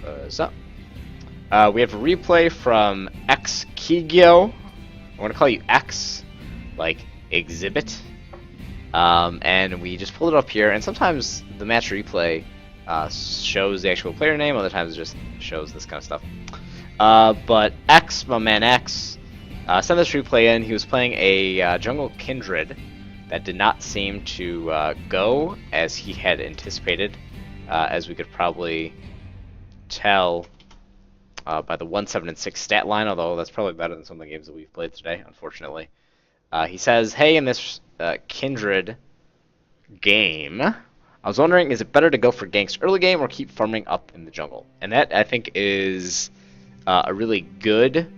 What's up? We have a replay from xKigyo. I want to call you X, like exhibit. And we just pulled it up here, and sometimes the match replay shows the actual player name, other times it just shows this kind of stuff. But X, my man X, sent this replay in. He was playing a jungle Kindred that did not seem to go as he had anticipated, as we could probably tell by the 1, 7, and 6 stat line, although that's probably better than some of the games that we've played today, unfortunately. He says, hey, in this Kindred game, I was wondering, is it better to go for ganks early game or keep farming up in the jungle? And that, I think, is a really good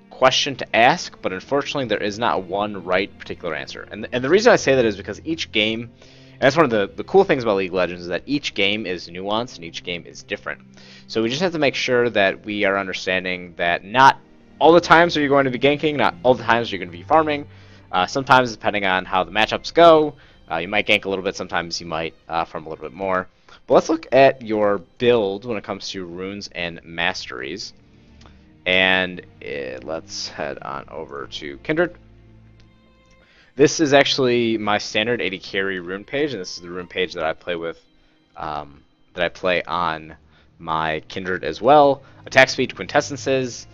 question to ask, but unfortunately there is not one right particular answer. And the reason I say that is because each game, and that's one of the cool things about League of Legends, is that each game is nuanced and each game is different. So we just have to make sure that we are understanding that not all the times are you going to be ganking, not all the times you're going to be farming. Sometimes, depending on how the matchups go, you might gank a little bit, sometimes you might farm a little bit more. But let's look at your build when it comes to runes and masteries. And let's head on over to Kindred. This is actually my standard 80 carry rune page, and this is the rune page that I play with, that I play on my Kindred as well. Attack speed quintessences,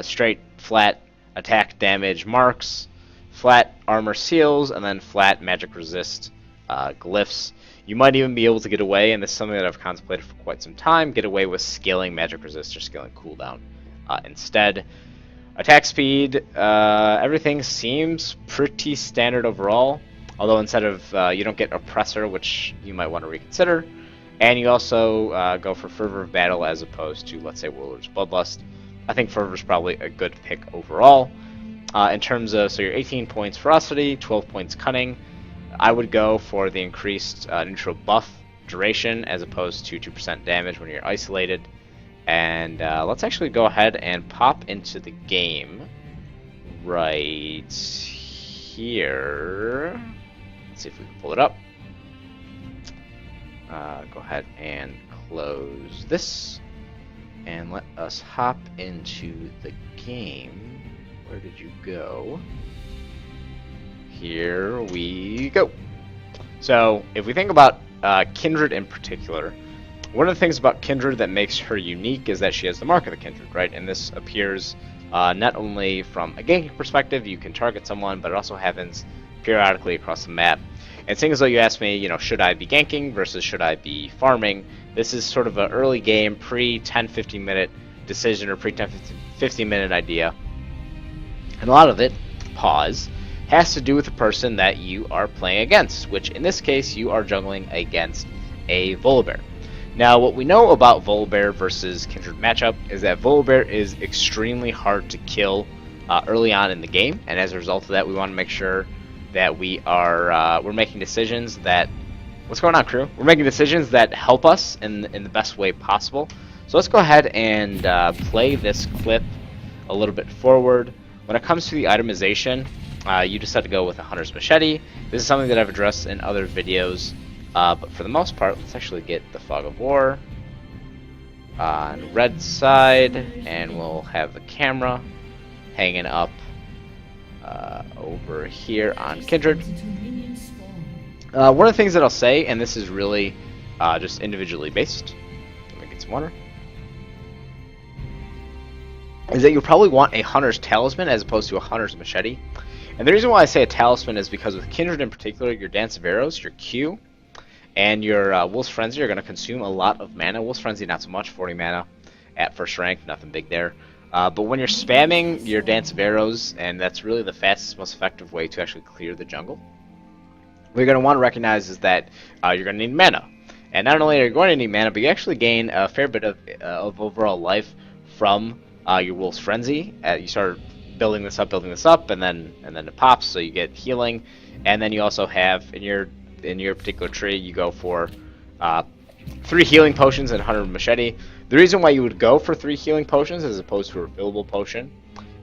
straight flat attack damage marks, flat armor seals, and then flat magic resist glyphs. You might even be able to get away, and this is something that I've contemplated for quite some time, get away with scaling magic resist or scaling cooldown instead. Attack speed, everything seems pretty standard overall, although instead of, you don't get Oppressor, which you might want to reconsider, and you also go for Fervor of Battle as opposed to, let's say, Warlord's Bloodlust. I think Fervor is probably a good pick overall. In terms of, so you're 18 points Ferocity, 12 points Cunning. I would go for the increased neutral buff duration as opposed to 2% damage when you're isolated. And let's actually go ahead and pop into the game right here. Let's see if we can pull it up. Go ahead and close this. And let us hop into the game. Where did you go? Here we go. So, if we think about Kindred in particular, one of the things about Kindred that makes her unique is that she has the mark of the Kindred, right? And this appears not only from a ganking perspective, you can target someone, but it also happens periodically across the map. And seeing as though you asked me, you know, should I be ganking versus should I be farming, this is sort of an early game, pre-10-15 minute decision or pre-10-15 minute idea. And a lot of it, pause, has to do with the person that you are playing against, which in this case you are jungling against a Volibear. Now, what we know about Volibear versus Kindred matchup is that Volibear is extremely hard to kill early on in the game, and as a result of that, we want to make sure that we are we're making decisions that, what's going on, crew? We're making decisions that help us in the best way possible. So let's go ahead and play this clip a little bit forward. When it comes to the itemization, you just have to go with a Hunter's Machete. This is something that I've addressed in other videos, but for the most part, let's actually get the Fog of War on red side, and we'll have the camera hanging up over here on Kindred. One of the things that I'll say, and this is really just individually based, let me get some water, is that you'll probably want a Hunter's Talisman as opposed to a Hunter's Machete. And the reason why I say a Talisman is because with Kindred in particular, your Dance of Arrows, your Q, and your Wolf's Frenzy are going to consume a lot of mana. Wolf's Frenzy not so much, 40 mana at first rank, nothing big there. But when you're spamming your Dance of Arrows, and that's really the fastest, most effective way to actually clear the jungle, what you're going to want to recognize is that you're going to need mana. And not only are you going to need mana, but you actually gain a fair bit of overall life from your Wolf's Frenzy. You start building this up, and then it pops, so you get healing. And then you also have, in your particular tree, you go for 3 healing potions and 100 Machete. The reason why you would go for 3 healing potions as opposed to a refillable potion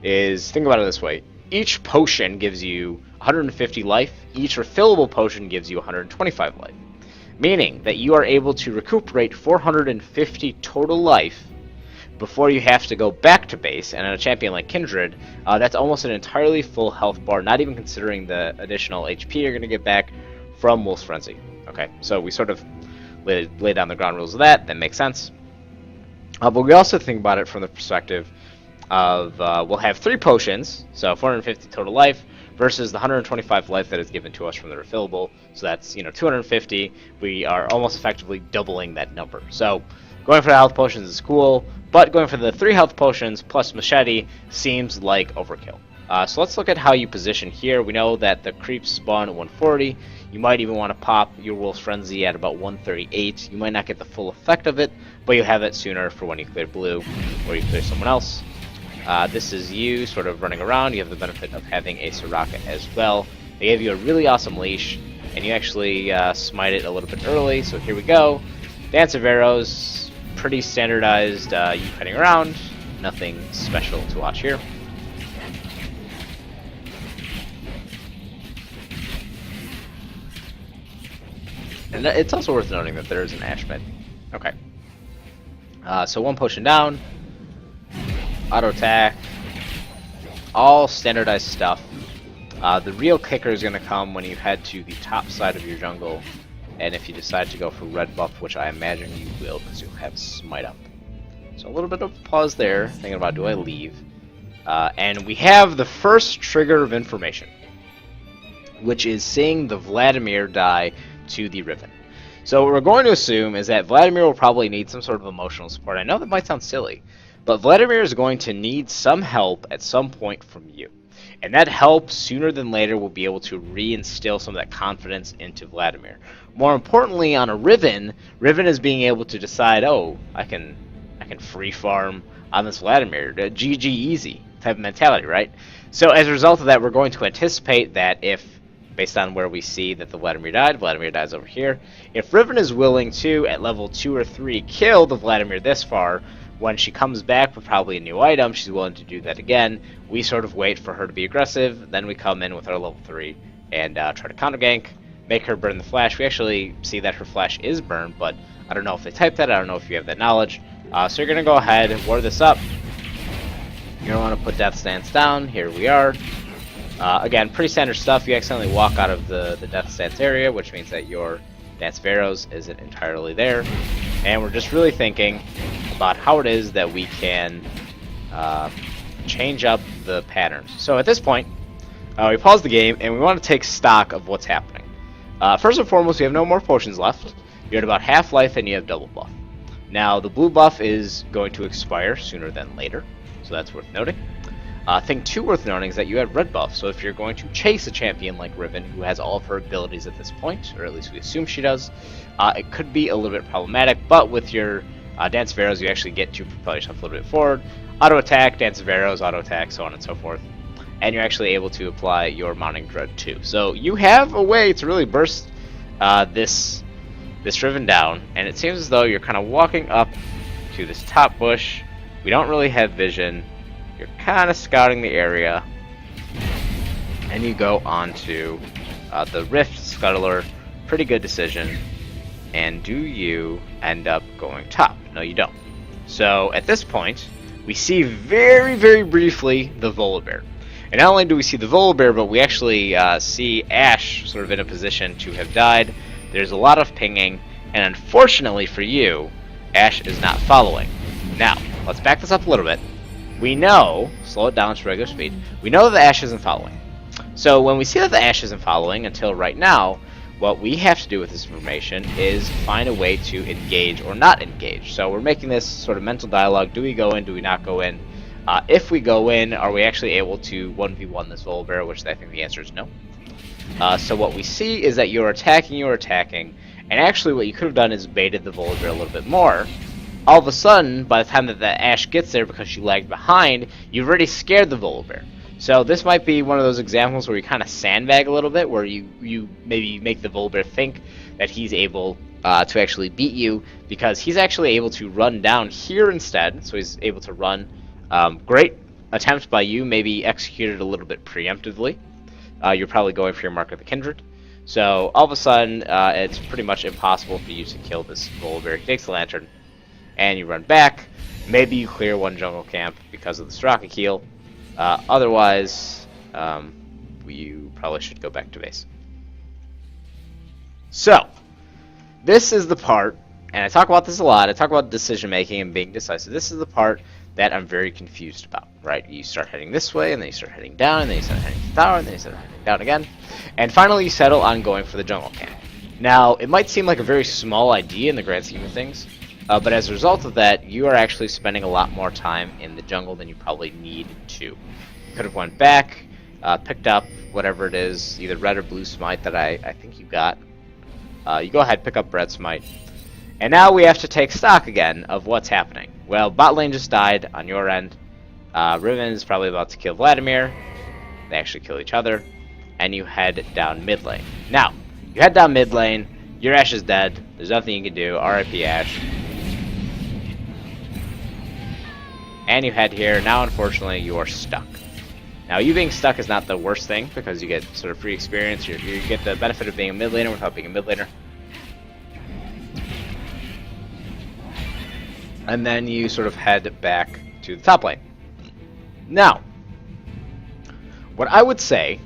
is, think about it this way. Each potion gives you 150 life, each refillable potion gives you 125 life. meaning that you are able to recuperate 450 total life before you have to go back to base. And on a champion like Kindred, that's almost an entirely full health bar, not even considering the additional HP you're going to get back from Wolf's Frenzy. Okay, so we sort of lay down the ground rules of that. That makes sense. But we also think about it from the perspective of we'll have 3 potions, so 450 total life, versus the 125 life that is given to us from the refillable. So that's 250. We are almost effectively doubling that number. So going for the health potions is cool, but going for the 3 health potions plus machete seems like overkill. So let's look at how you position here. We know that the creeps spawn at 140. You might even want to pop your Wolf's Frenzy at about 138. You might not get the full effect of it, but you'll have it sooner for when you clear blue or you clear someone else. This is you sort of running around. You have the benefit of having a Soraka as well. They gave you a really awesome leash, and you actually smite it a little bit early. So here we go. Dance of Arrows, pretty standardized. You cutting around, nothing special to watch here. And it's also worth noting that there is an Ash mid. Okay. So 1 potion down. Auto attack. All standardized stuff. The real kicker is going to come when you head to the top side of your jungle. And if you decide to go for red buff, which I imagine you will, because you'll have smite up. So a little bit of pause there, thinking about do I leave. And we have the first trigger of information, which is seeing the Vladimir die to the Riven. So what we're going to assume is that Vladimir will probably need some sort of emotional support. I know that might sound silly, but Vladimir is going to need some help at some point from you. And that help, sooner than later, will be able to reinstill some of that confidence into Vladimir. More importantly, on a Riven, Riven is being able to decide, oh, I can free farm on this Vladimir. GG easy type of mentality, right? So as a result of that, we're going to anticipate that if, based on where we see that the Vladimir dies over here. If Riven is willing to, at level 2 or 3, kill the Vladimir this far, when she comes back with probably a new item, she's willing to do that again. We sort of wait for her to be aggressive, then we come in with our level 3 and try to counter gank, make her burn the flash. We actually see that her flash is burned, but I don't know if they typed that, I don't know if you have that knowledge. So you're going to go ahead and ward this up. You're going to want to put Death Stance down. Here we are. Again, pretty standard stuff. You accidentally walk out of the Death Stance area, which means that your Dance of Arrows isn't entirely there. And we're just really thinking about how it is that we can change up the patterns. So at this point, we pause the game, and we want to take stock of what's happening. First and foremost, we have no more potions left. You're at about half life, and you have double buff. Now, the blue buff is going to expire sooner than later, so that's worth noting. Thing 2 worth noting is that you have red buff, so if you're going to chase a champion like Riven, who has all of her abilities at this point, or at least we assume she does, it could be a little bit problematic, but with your Dance of Arrows, you actually get to propel yourself a little bit forward. Auto attack, Dance of Arrows, auto attack, so on and so forth. And you're actually able to apply your Mounting Dread too. So you have a way to really burst this Riven down, and it seems as though you're kind of walking up to this top bush. We don't really have vision. You're kind of scouting the area, and you go onto the Rift Scuttler. Pretty good decision. And do you end up going top? No, you don't. So at this point, we see very, very briefly the Volibear. And not only do we see the Volibear, but we actually see Ashe sort of in a position to have died. There's a lot of pinging, and unfortunately for you, Ashe is not following. Now, let's back this up a little bit. We know, slow it down to regular speed, we know that the Ashe isn't following. So when we see that the Ashe isn't following until right now, what we have to do with this information is find a way to engage or not engage. So we're making this sort of mental dialogue. Do we go in? Do we not go in? If we go in, are we actually able to 1v1 this Volibear, which I think the answer is no. So what we see is that you're attacking, and actually what you could have done is baited the Volibear a little bit more. All of a sudden, by the time that the Ashe gets there, because you lagged behind, you've already scared the Volibear. So this might be one of those examples where you kind of sandbag a little bit, where you maybe make the Volibear think that he's able to actually beat you, because he's actually able to run down here instead, so he's able to run. Great attempt by you, maybe executed a little bit preemptively. You're probably going for your Mark of the Kindred. So all of a sudden, it's pretty much impossible for you to kill this Volibear. He takes the lantern, and you run back. Maybe you clear one jungle camp because of the xKigyo. Otherwise, you probably should go back to base. So, this is the part, and I talk about this a lot, I talk about decision making and being decisive. This is the part that I'm very confused about, right? You start heading this way, and then you start heading down, and then you start heading to the tower, and then you start heading down again. And finally you settle on going for the jungle camp. Now, it might seem like a very small idea in the grand scheme of things, but as a result of that, you are actually spending a lot more time in the jungle than you probably need to. You could have went back, picked up whatever it is, either red or blue smite that I think you got. You go ahead, pick up red smite. And now we have to take stock again of what's happening. Well, bot lane just died on your end. Riven is probably about to kill Vladimir. They actually kill each other. And you head down mid lane. Now, you head down mid lane. Your Ashe is dead. There's nothing you can do. RIP Ashe. And you head here. Now, unfortunately, you are stuck. Now, you being stuck is not the worst thing, because you get sort of free experience. You get the benefit of being a mid laner without being a mid laner. And then you sort of head back to the top lane. Now, what I would say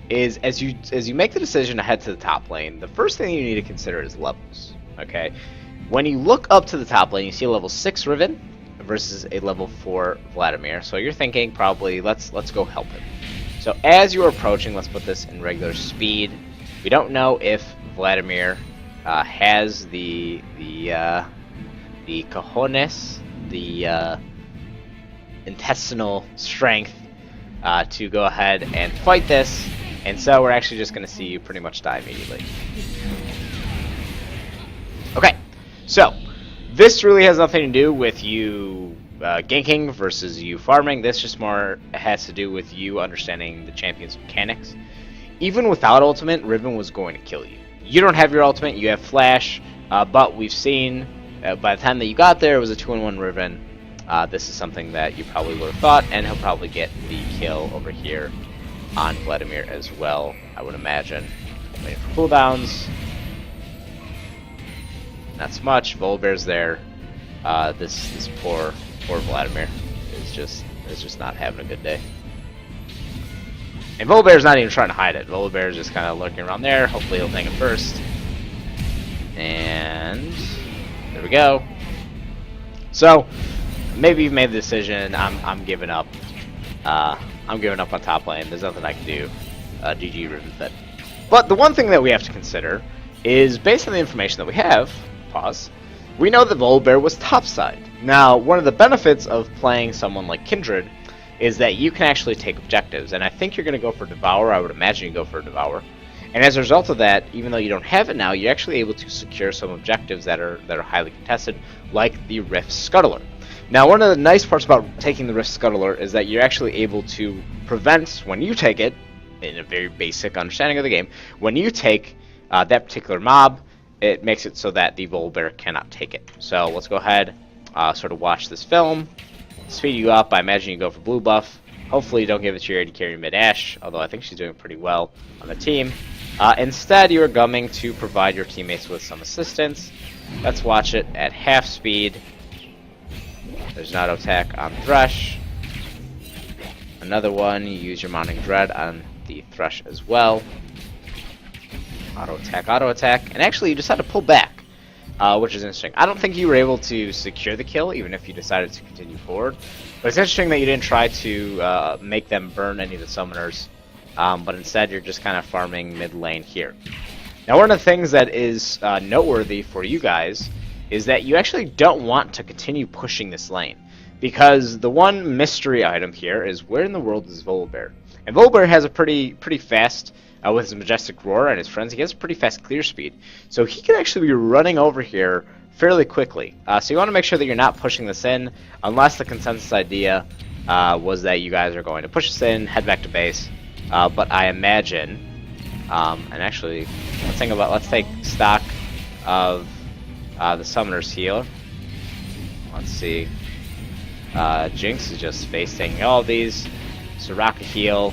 is, as you make the decision to head to the top lane, the first thing you need to consider is levels. Okay, when you look up to the top lane, you see a level 6 Riven versus a level 4 Vladimir. So you're thinking probably let's go help him. So as you're approaching, let's put this in regular speed. We don't know if Vladimir has the cojones, the intestinal strength to go ahead and fight this, and so we're actually just going to see you pretty much die immediately. Okay, so this really has nothing to do with you ganking versus you farming. This just more has to do with you understanding the champion's mechanics. Even without ultimate, Riven was going to kill you. You don't have your ultimate, you have flash, but we've seen by the time that you got there, it was a 2-in-1 Riven. This is something that you probably would have thought, and he'll probably get the kill over here on Vladimir as well, I would imagine. Waiting for cooldowns. Not so much. Volibear's there. This poor Vladimir is just not having a good day. And Volibear's not even trying to hide it. Volibear's just kind of lurking around there. Hopefully he'll tank him first. And there we go. So maybe you've made the decision. I'm giving up. I'm giving up on top lane. There's nothing I can do. GG Riven Fit. But the one thing that we have to consider is, based on the information that we have, pause, we know that Volibear was topside. Now, one of the benefits of playing someone like Kindred is that you can actually take objectives, and I think you're going to go for Devour. I would imagine you go for Devour. And as a result of that, even though you don't have it now, you're actually able to secure some objectives that are highly contested, like the Rift Scuttler. Now, one of the nice parts about taking the Rift Scuttler is that you're actually able to prevent, when you take it, in a very basic understanding of the game, when you take that particular mob, it makes it so that the Volibear cannot take it. So let's go ahead, sort of watch this film, speed you up. I imagine you go for blue buff. Hopefully you don't give it to your AD carry mid-Ashe, although I think she's doing pretty well on the team. Instead, you are gumming to provide your teammates with some assistance. Let's watch it at half speed. There's an auto attack on Thresh. Another one, you use your Mounting Dread on the Thresh as well. Auto attack, and actually you decided to pull back, which is interesting. I don't think you were able to secure the kill, even if you decided to continue forward. But it's interesting that you didn't try to make them burn any of the summoners, but instead you're just kind of farming mid lane here. Now, one of the things that is noteworthy for you guys is that you actually don't want to continue pushing this lane, because the one mystery item here is, where in the world is Volibear? And Volibear has a pretty fast, with his Majestic Roar and his friends, he has a pretty fast clear speed. So he can actually be running over here fairly quickly. So you want to make sure that you're not pushing this in, unless the consensus idea was that you guys are going to push this in, head back to base. But I imagine, and actually, let's take stock of the summoners here. Let's see. Jinx is just facing all these. Soraka heal.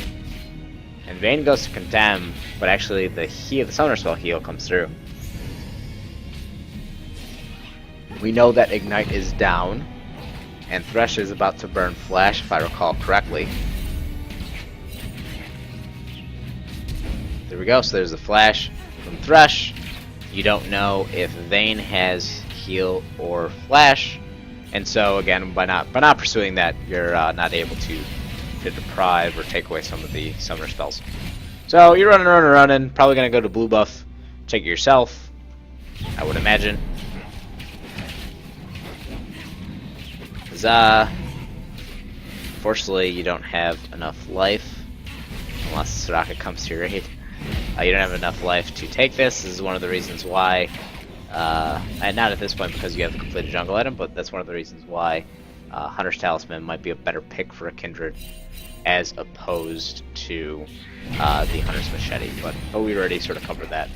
And Vayne goes to condemn, but actually the summoner spell heal comes through. We know that Ignite is down, and Thresh is about to burn Flash, if I recall correctly. There we go, so there's the Flash from Thresh. You don't know if Vayne has heal or Flash, and so again, by not pursuing that, you're not able to deprive or take away some of the summoner spells. So you're running, probably gonna go to blue buff, check it yourself, I would imagine. Unfortunately, you don't have enough life, unless Soraka comes to your aid. You don't have enough life to take this. This is one of the reasons why, and not at this point because you have the completed jungle item, but that's one of the reasons why Hunter's Talisman might be a better pick for a Kindred as opposed to the Hunter's Machete, but we already sort of covered that.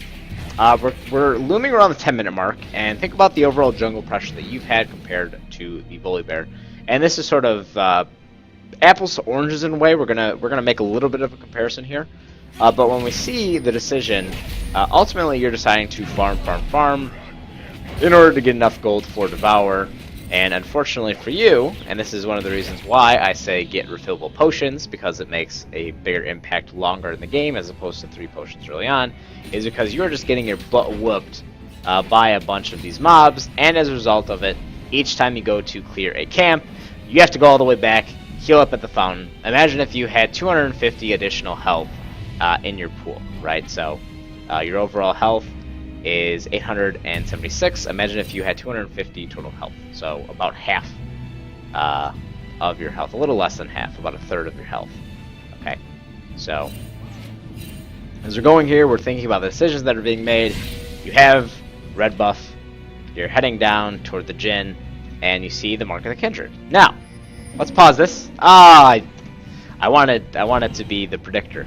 We're looming around the 10-minute mark, and think about the overall jungle pressure that you've had compared to the Volibear. And this is sort of apples to oranges in a way. We're gonna make a little bit of a comparison here. But when we see the decision, ultimately you're deciding to farm in order to get enough gold for Devour. And unfortunately for you, and this is one of the reasons why I say get refillable potions, because it makes a bigger impact longer in the game as opposed to 3 potions early on, is because you're just getting your butt whooped by a bunch of these mobs, and as a result of it, each time you go to clear a camp, you have to go all the way back, heal up at the fountain. Imagine if you had 250 additional health in your pool, right? So your overall health is 876. Imagine if you had 250 total health, so about half of your health, a little less than half, about a third of your health. Okay, so as we're going here, we're thinking about the decisions that are being made. You have red buff, you're heading down toward the Jhin, and you see the Mark of the Kindred. Now, let's pause this. I wanted to be the predictor.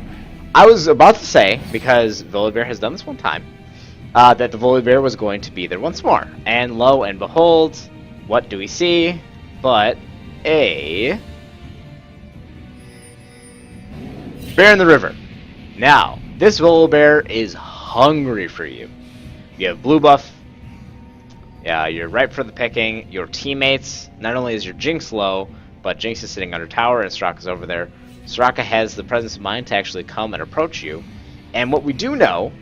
I was about to say, because Volibear has done this one time, that the Volibear was going to be there once more. And lo and behold, what do we see but a bear in the river. Now, this Volibear is hungry for you. You have blue buff. Yeah, you're ripe for the picking. Your teammates, not only is your Jinx low, but Jinx is sitting under tower and Soraka's over there. Soraka has the presence of mind to actually come and approach you. And what we do know,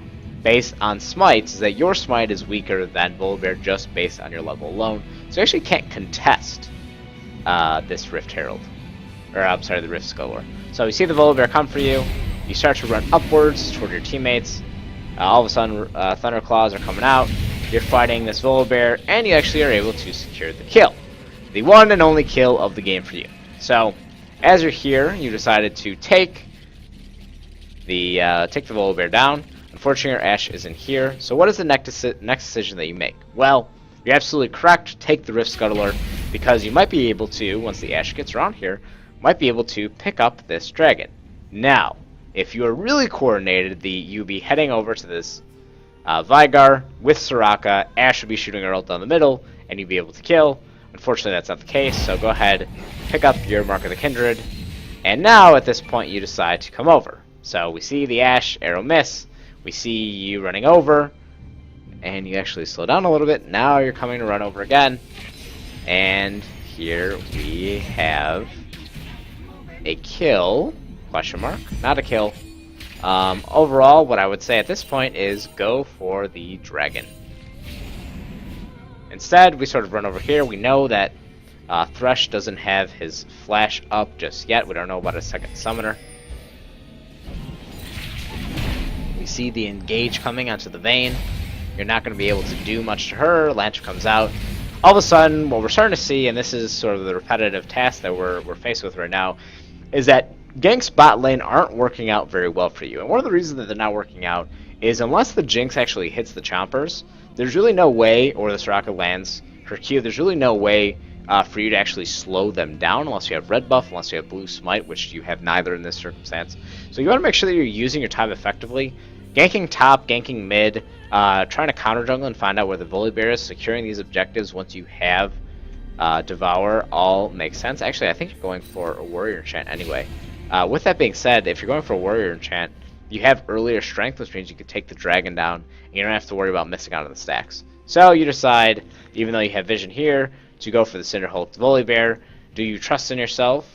based on smites, is that your smite is weaker than Volibear just based on your level alone. So you actually can't contest this Rift Herald. Or, I'm sorry, the Rift Scholar. So you see the Volibear come for you. You start to run upwards toward your teammates. All of a sudden, Thunderclaws are coming out. You're fighting this Volibear, and you actually are able to secure the kill. The one and only kill of the game for you. So, as you're here, you decided to take the Volibear down. Unfortunately, your Ashe isn't here. So what is the next decision that you make? Well, you're absolutely correct. Take the Rift Scuttler, because you might be able to, once the Ashe gets around here, might be able to pick up this dragon. Now, if you are really coordinated, you'd be heading over to this Veigar with Soraka. Ashe would be shooting her ult down the middle, and you'd be able to kill. Unfortunately, that's not the case, so go ahead, pick up your Mark of the Kindred, and now at this point you decide to come over. So we see the Ashe, arrow miss, we see you running over, and you actually slow down a little bit. Now you're coming to run over again, and here we have a kill, question mark, not a kill. Overall, what I would say at this point is go for the dragon. Instead, we sort of run over here. We know that Thresh doesn't have his flash up just yet. We don't know about a second summoner. We see the engage coming onto the Vayne. You're not going to be able to do much to her. Lantern comes out. All of a sudden, what we're starting to see, and this is sort of the repetitive task that we're faced with right now, is that ganks bot lane aren't working out very well for you. And one of the reasons that they're not working out is unless the Jinx actually hits the chompers, there's really no way, or the Soraka lands her Q, there's really no way for you to actually slow them down unless you have red buff, unless you have blue smite, which you have neither in this circumstance. So you want to make sure that you're using your time effectively. Ganking top, ganking mid, trying to counter jungle and find out where the Volibear is, securing these objectives once you have Devour all makes sense. Actually, I think you're going for a warrior enchant anyway. With that being said, if you're going for a warrior enchant, you have earlier strength, which means you could take the dragon down, and you don't have to worry about missing out on the stacks. So you decide, even though you have vision here, to go for the Cinderhulk Volibear. Do you trust in yourself?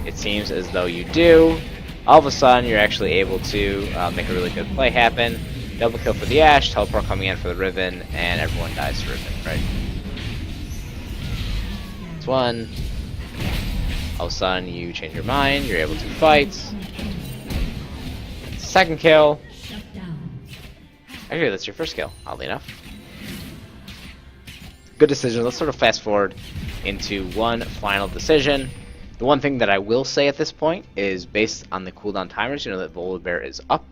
It seems as though you do. All of a sudden, you're actually able to make a really good play happen. Double kill for the Ash, teleport coming in for the Riven, and everyone dies to Riven, right? That's one. All of a sudden, you change your mind, you're able to fight. Second kill. Actually, that's your first kill, oddly enough. Good decision. Let's sort of fast forward into one final decision. The one thing that I will say at this point is, based on the cooldown timers, you know that Volibear is up.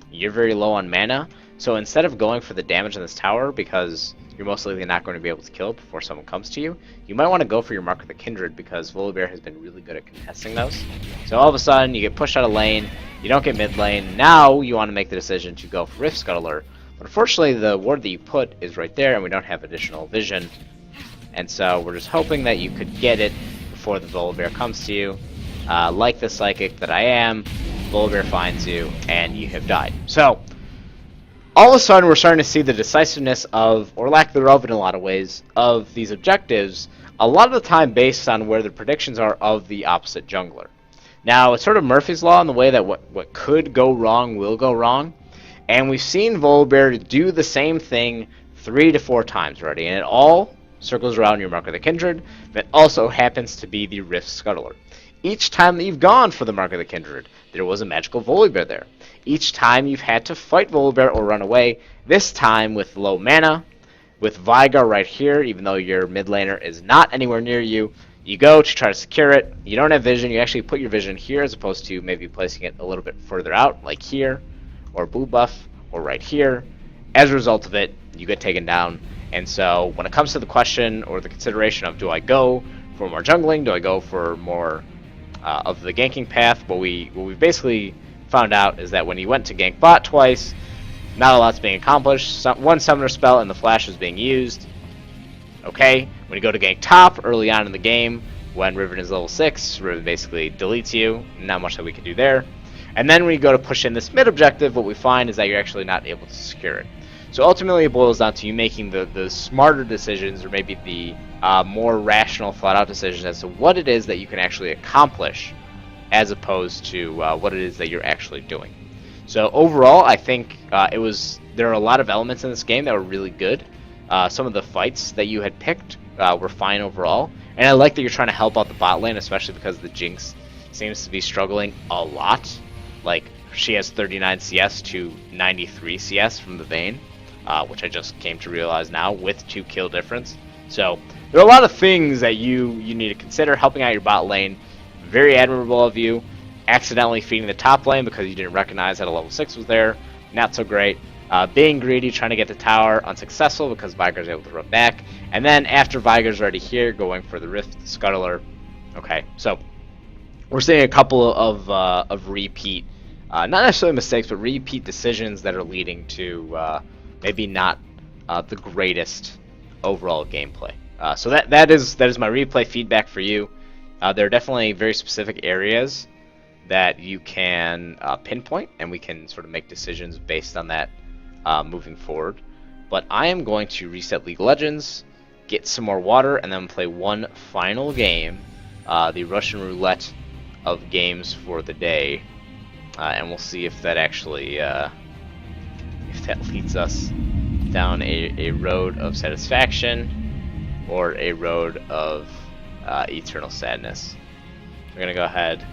You're very low on mana, so instead of going for the damage on this tower, because you're most likely not going to be able to kill it before someone comes to you, you might want to go for your Mark of the Kindred, because Volibear has been really good at contesting those. So all of a sudden, you get pushed out of lane, you don't get mid lane, now you want to make the decision to go for Rift Scuttler. But unfortunately, the ward that you put is right there, and we don't have additional vision. And so we're just hoping that you could get it before the Volibear comes to you. Like the Psychic that I am, Volibear finds you, and you have died. So, all of a sudden, we're starting to see the decisiveness of, or lack thereof in a lot of ways, of these objectives, a lot of the time based on where the predictions are of the opposite jungler. Now, it's sort of Murphy's Law in the way that what could go wrong will go wrong. And we've seen Volibear do the same thing 3 to 4 times already, and it all circles around your Mark of the Kindred, that also happens to be the Rift Scuttler. Each time that you've gone for the Mark of the Kindred, there was a magical Volibear there. Each time you've had to fight Volibear or run away, this time with low mana, with Veigar right here, even though your mid laner is not anywhere near you, you go to try to secure it, you don't have vision, you actually put your vision here as opposed to maybe placing it a little bit further out, like here, or blue buff, or right here. As a result of it, you get taken down. And so when it comes to the question or the consideration of, do I go for more jungling, do I go for more of the ganking path, what we basically found out is that when you went to gank bot twice, not a lot's being accomplished. One summoner spell and the flash is being used. Okay, when you go to gank top early on in the game, when Riven is level 6, Riven basically deletes you, not much that we can do there. And then when you go to push in this mid objective, what we find is that you're actually not able to secure it. So ultimately it boils down to you making the smarter decisions, or maybe the more rational, thought-out decisions as to what it is that you can actually accomplish, as opposed to what it is that you're actually doing. So overall, I think there are a lot of elements in this game that were really good. Some of the fights that you had picked were fine overall, and I like that you're trying to help out the bot lane, especially because the Jinx seems to be struggling a lot. Like, she has 39 CS to 93 CS from the Vayne, which I just came to realize now, with 2 kill difference. So there are a lot of things that you need to consider. Helping out your bot lane, very admirable of you. Accidentally feeding the top lane because you didn't recognize that a level 6 was there, not so great. Being greedy, trying to get the tower, unsuccessful because Veigar's able to run back. And then after Veigar's already here, going for the Rift Scuttler. Okay, so we're seeing a couple of repeat, not necessarily mistakes, but repeat decisions that are leading to maybe not the greatest overall gameplay. So that is my replay feedback for you. There are definitely very specific areas that you can pinpoint, and we can sort of make decisions based on that moving forward. But I am going to reset League of Legends, get some more water, and then play one final game, the Russian roulette of games for the day, and we'll see if that actually if that leads us down a road of satisfaction or a road of eternal sadness. We're gonna go ahead